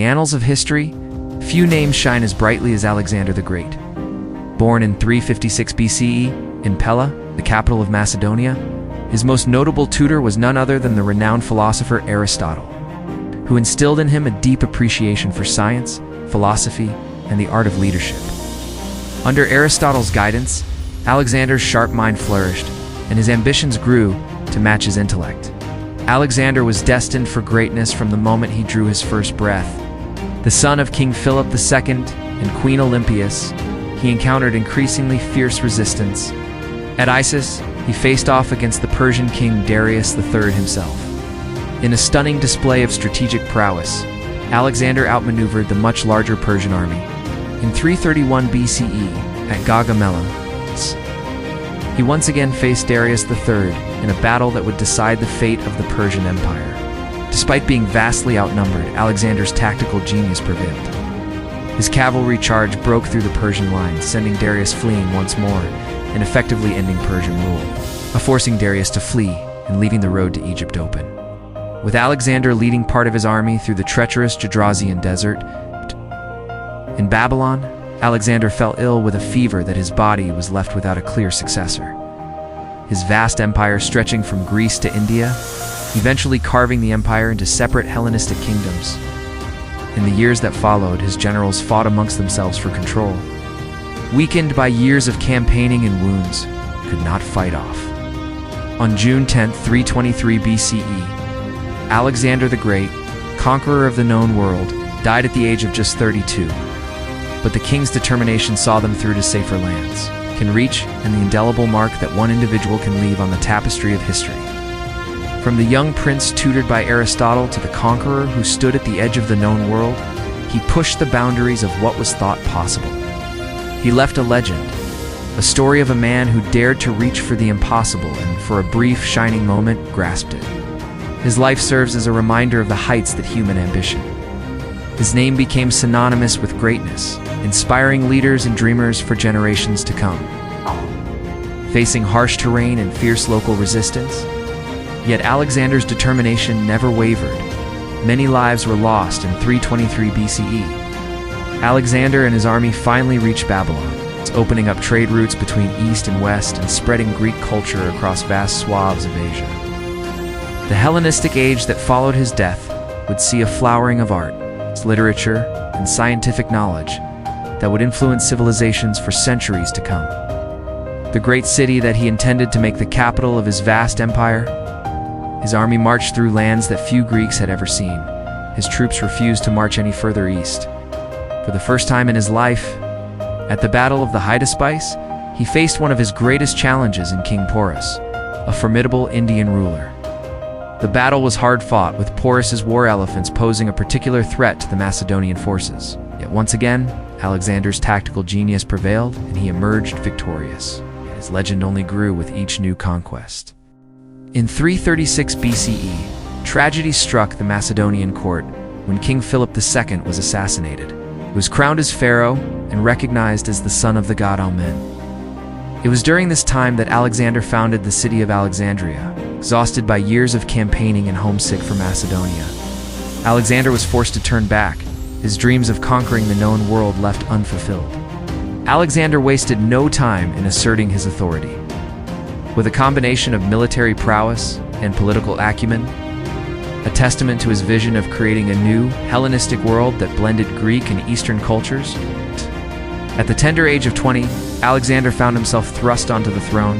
annals of history, few names shine as brightly as Alexander the Great. Born in 356 BCE in Pella, the capital of Macedonia, his most notable tutor was none other than the renowned philosopher Aristotle, who instilled in him a deep appreciation for science, philosophy, and the art of leadership. Under Aristotle's guidance, Alexander's sharp mind flourished, and his ambitions grew to match his intellect. Alexander was destined for greatness from the moment he drew his first breath. The son of King Philip II and Queen Olympias, he encountered increasingly fierce resistance. At Issus, he faced off against the Persian king Darius III himself. In a stunning display of strategic prowess, Alexander outmaneuvered the much larger Persian army. In 331 BCE, at 𝙷𝙸𝚂-𝚂𝚃𝙾𝚁, he once again faced Darius III in a battle that would decide the fate of the Persian Empire. Despite being vastly outnumbered, Alexander's tactical genius prevailed. His cavalry charge broke through the Persian lines, sending Darius fleeing once more, and effectively ending Persian rule, forcing Darius to flee and leaving the road to Egypt open. With Alexander leading part of his army through the treacherous 𝙷𝙸𝚂 desert, in Babylon, Alexander fell ill with a fever that his body was left without a clear successor. His vast empire stretching from Greece to India, eventually carving the empire into separate Hellenistic kingdoms. In the years that followed, his generals fought amongst themselves for control. Weakened by years of campaigning and wounds, could not fight off. On June 10, 323 BCE, Alexander the Great, conqueror of the known world, died at the age of just 32. But the king's determination saw them through to safer lands, can reach, and the indelible mark that one individual can leave on the tapestry of history. From the young prince tutored by Aristotle to the conqueror who stood at the edge of the known world, he pushed the boundaries of what was thought possible. He left a legend, a story of a man who dared to reach for the impossible and, for a brief, shining moment, grasped it. His life serves as a reminder of the heights that human ambition. His name became synonymous with greatness, inspiring leaders and dreamers for generations to come. Facing harsh terrain and fierce local resistance, yet Alexander's determination never wavered. Many lives were lost in 323 BCE. Alexander and his army finally reached Babylon, opening up trade routes between East and West and spreading Greek culture across vast swaths of Asia. The Hellenistic age that followed his death would see a flowering of art, literature, and scientific knowledge that would influence civilizations for centuries to come. The great city that he intended to make the capital of his vast empire, his army marched through lands that few Greeks had ever seen. His troops refused to march any further east. For the first time in his life, at the Battle of the 𝙷𝙸𝚂, he faced one of his greatest challenges in King Porus, a formidable Indian ruler. The battle was hard-fought, with Porus's war elephants posing a particular threat to the Macedonian forces. Yet once again, Alexander's tactical genius prevailed, and he emerged victorious. His legend only grew with each new conquest. In 336 BCE, tragedy struck the Macedonian court when King Philip II was assassinated. He was crowned as pharaoh and recognized as the son of the god Amen. It was during this time that Alexander founded the city of Alexandria, exhausted by years of campaigning and homesick for Macedonia. Alexander was forced to turn back, his dreams of conquering the known world left unfulfilled. Alexander wasted no time in asserting his authority. With a combination of military prowess and political acumen, a testament to his vision of creating a new, Hellenistic world that blended Greek and Eastern cultures. At the tender age of 20, Alexander found himself thrust onto the throne,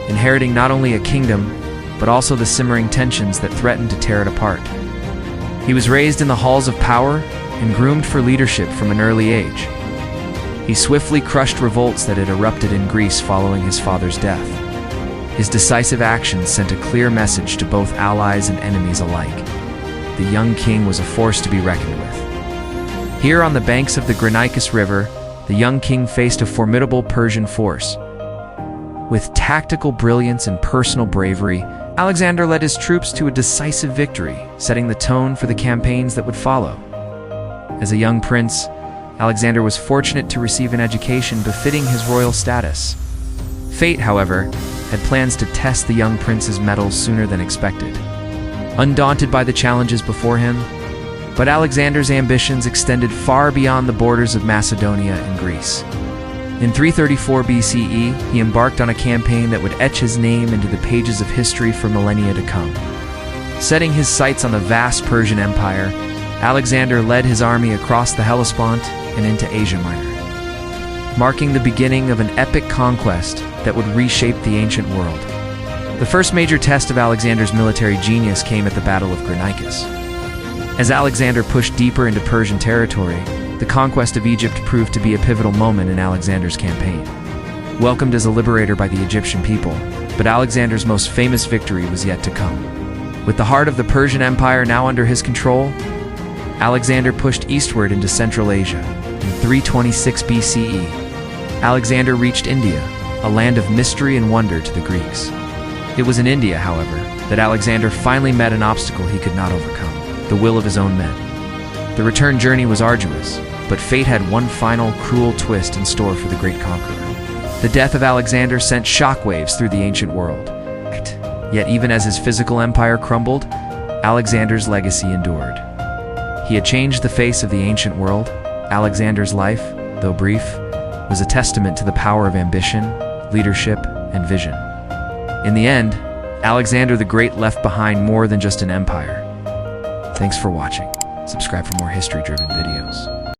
inheriting not only a kingdom, but also the simmering tensions that threatened to tear it apart. He was raised in the halls of power and groomed for leadership from an early age. He swiftly crushed revolts that had erupted in Greece following his father's death. His decisive actions sent a clear message to both allies and enemies alike. The young king was a force to be reckoned with. Here on the banks of the Granicus River, the young king faced a formidable Persian force. With tactical brilliance and personal bravery, Alexander led his troops to a decisive victory, setting the tone for the campaigns that would follow. As a young prince, Alexander was fortunate to receive an education befitting his royal status. Fate, however, had plans to test the young prince's mettle sooner than expected. Undaunted by the challenges before him, But Alexander's ambitions extended far beyond the borders of Macedonia and Greece. In 334 BCE, he embarked on a campaign that would etch his name into the pages of history for millennia to come. Setting his sights on the vast Persian Empire, Alexander led his army across the Hellespont and into Asia Minor, marking the beginning of an epic conquest that would reshape the ancient world. The first major test of Alexander's military genius came at the Battle of 𝙷𝙸𝚂. As Alexander pushed deeper into Persian territory, the conquest of Egypt proved to be a pivotal moment in Alexander's campaign. Welcomed as a liberator by the Egyptian people, but Alexander's most famous victory was yet to come. With the heart of the Persian Empire now under his control, Alexander pushed eastward into Central Asia. In 326 BCE, Alexander reached India, a land of mystery and wonder to the Greeks. It was in India, however, that Alexander finally met an obstacle he could not overcome: the will of his own men. The return journey was arduous, but fate had one final cruel twist in store for the great conqueror. The death of Alexander sent shockwaves through the ancient world. Yet even as his physical empire crumbled, Alexander's legacy endured. He had changed the face of the ancient world. Alexander's life, though brief, was a testament to the power of ambition, leadership, and vision. In the end, Alexander the Great left behind more than just an empire. Thanks for watching. Subscribe for more history-driven videos.